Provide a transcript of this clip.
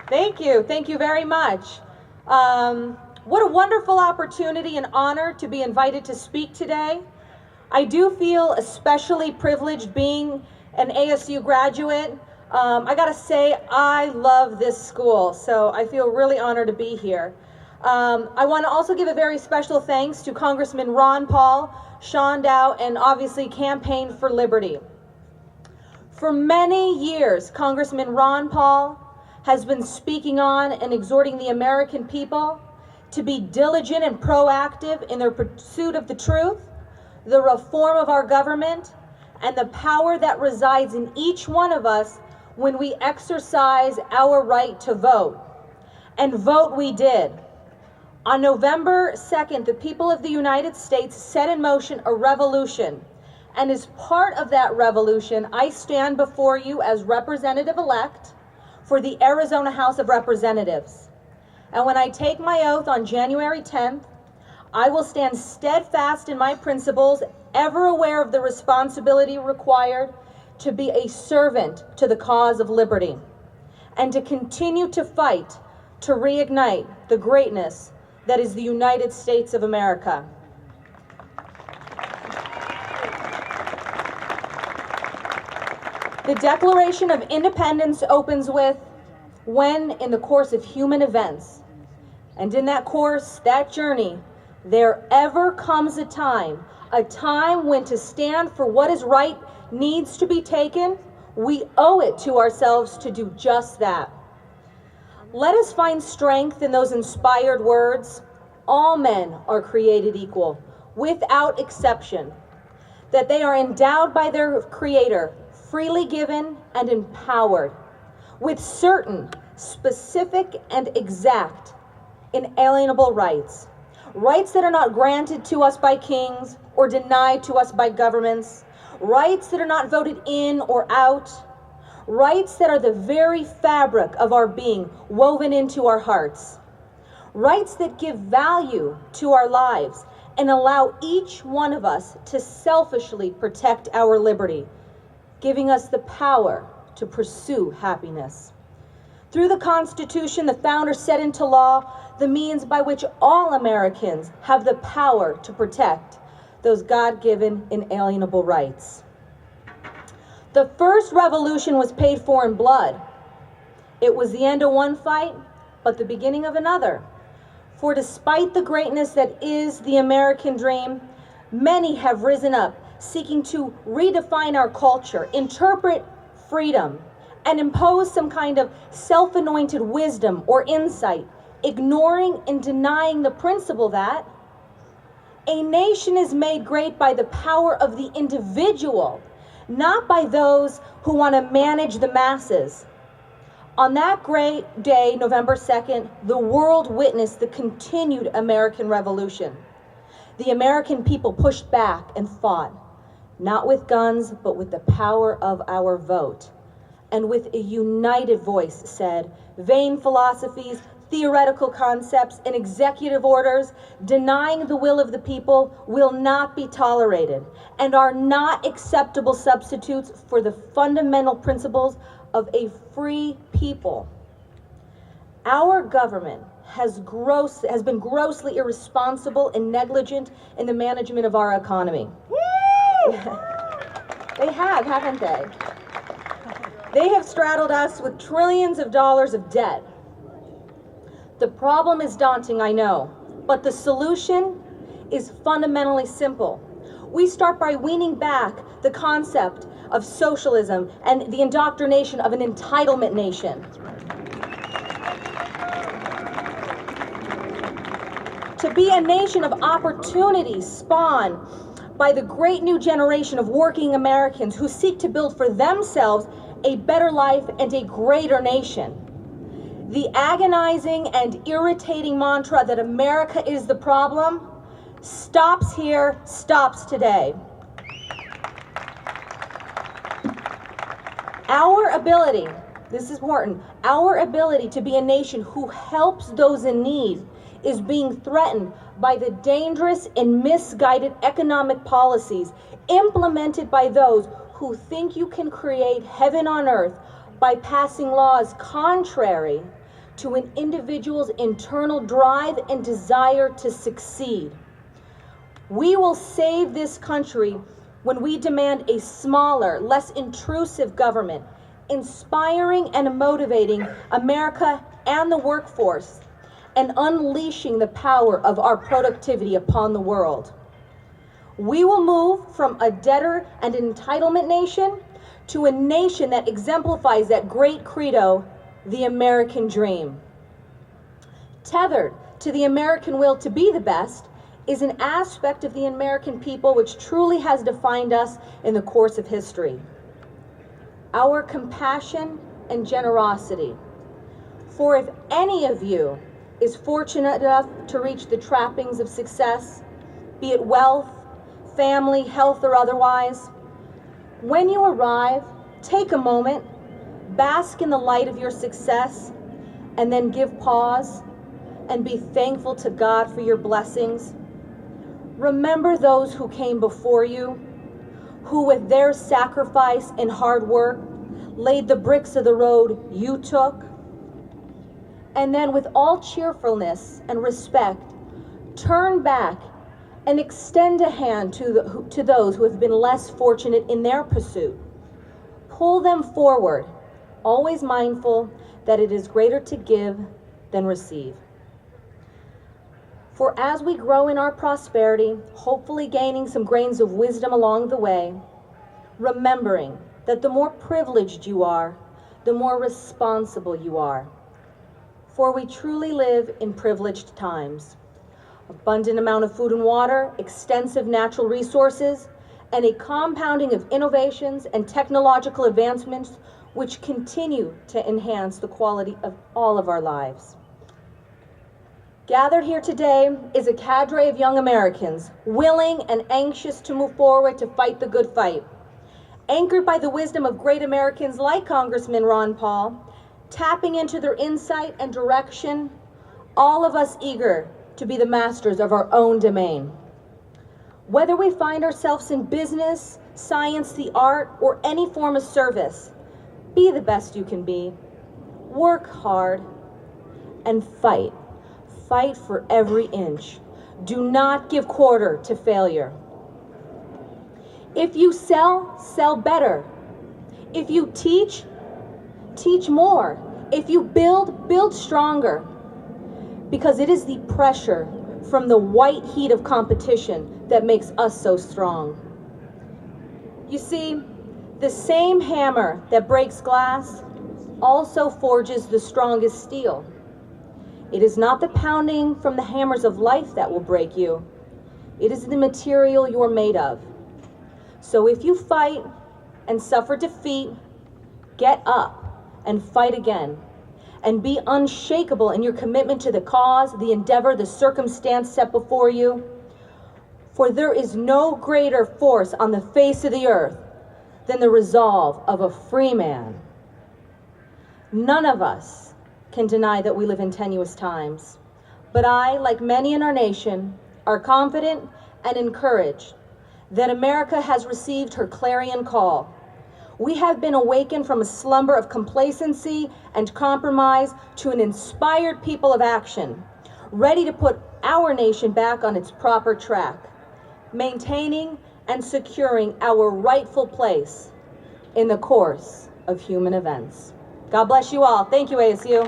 Thank you very much. What a wonderful opportunity and honor to be invited to speak today. I do feel especially privileged being an ASU graduate. I gotta say, I love this school, so I feel really honored to be here. I want to also give a very special thanks to Congressman Ron Paul, Sean Dow, and obviously Campaign for Liberty. For many years, Congressman Ron Paul has been speaking on and exhorting the American people to be diligent and proactive in their pursuit of the truth, the reform of our government, and the power that resides in each one of us when we exercise our right to vote. And vote we did. On November 2nd, the people of the United States set in motion a revolution. And as part of that revolution, I stand before you as representative-elect for the Arizona House of Representatives. And when I take my oath on January 10th, I will stand steadfast in my principles, ever aware of the responsibility required to be a servant to the cause of liberty, and to continue to fight to reignite the greatness that is the United States of America. The Declaration of Independence opens with, "When in the course of human events, and in that course, that journey, there ever comes a time when to stand for what is right needs to be taken, we owe it to ourselves to do just that." Let us find strength in those inspired words. All men are created equal, without exception, that they are endowed by their Creator, freely given and empowered, with certain, specific, and exact, inalienable rights. Rights that are not granted to us by kings or denied to us by governments. Rights that are not voted in or out. Rights that are the very fabric of our being, woven into our hearts. Rights that give value to our lives and allow each one of us to selfishly protect our liberty, giving us the power to pursue happiness. Through the Constitution, the founders set into law the means by which all Americans have the power to protect those God-given inalienable rights. The first revolution was paid for in blood. It was the end of one fight, but the beginning of another. For despite the greatness that is the American dream, many have risen up seeking to redefine our culture, interpret freedom, and impose some kind of self-anointed wisdom or insight, ignoring and denying the principle that a nation is made great by the power of the individual, not by those who want to manage the masses. On that great day, November 2nd, the world witnessed the continued American Revolution. The American people pushed back and fought, not with guns, but with the power of our vote. And with a united voice said, vain philosophies, theoretical concepts, and executive orders denying the will of the people will not be tolerated and are not acceptable substitutes for the fundamental principles of a free people. Our government has been grossly irresponsible and negligent in the management of our economy. They have, haven't they? They have straddled us with trillions of dollars of debt. The problem is daunting, I know, but the solution is fundamentally simple. We start by weaning back the concept of socialism and the indoctrination of an entitlement nation. To be a nation of opportunity spawned by the great new generation of working Americans who seek to build for themselves a better life and a greater nation. The agonizing and irritating mantra that America is the problem stops here, stops today. Our ability, this is important, our ability to be a nation who helps those in need is being threatened by the dangerous and misguided economic policies implemented by those who think you can create heaven on earth by passing laws contrary to an individual's internal drive and desire to succeed. We will save this country when we demand a smaller, less intrusive government, inspiring and motivating America and the workforce, and unleashing the power of our productivity upon the world. We will move from a debtor and entitlement nation to a nation that exemplifies that great credo, the American dream. Tethered to the American will to be the best is an aspect of the American people which truly has defined us in the course of history: our compassion and generosity. For if any of you is fortunate enough to reach the trappings of success, be it wealth, family, health, or otherwise, when you arrive, take a moment, bask in the light of your success, and then give pause and be thankful to God for your blessings. Remember those who came before you, who with their sacrifice and hard work laid the bricks of the road you took. And then with all cheerfulness and respect, turn back and extend a hand to those who have been less fortunate in their pursuit. Pull them forward, always mindful that it is greater to give than receive. For as we grow in our prosperity, hopefully gaining some grains of wisdom along the way, remembering that the more privileged you are, the more responsible you are. For we truly live in privileged times. Abundant amount of food and water, extensive natural resources, and a compounding of innovations and technological advancements which continue to enhance the quality of all of our lives. Gathered here today is a cadre of young Americans, willing and anxious to move forward to fight the good fight. Anchored by the wisdom of great Americans like Congressman Ron Paul, tapping into their insight and direction, all of us eager to be the masters of our own domain. Whether we find ourselves in business, science, the art, or any form of service, be the best you can be. Work hard and fight. Fight for every inch. Do not give quarter to failure. If you sell, sell better. If you teach, teach more. If you build, build stronger. Because it is the pressure from the white heat of competition that makes us so strong. You see, the same hammer that breaks glass also forges the strongest steel. It is not the pounding from the hammers of life that will break you. It is the material you're made of. So if you fight and suffer defeat, get up and fight again. And be unshakable in your commitment to the cause, the endeavor, the circumstance set before you. For there is no greater force on the face of the earth than the resolve of a free man. None of us can deny that we live in tenuous times. But I, like many in our nation, are confident and encouraged that America has received her clarion call. We have been awakened from a slumber of complacency and compromise to an inspired people of action, ready to put our nation back on its proper track, maintaining and securing our rightful place in the course of human events. God bless you all. Thank you, ASU.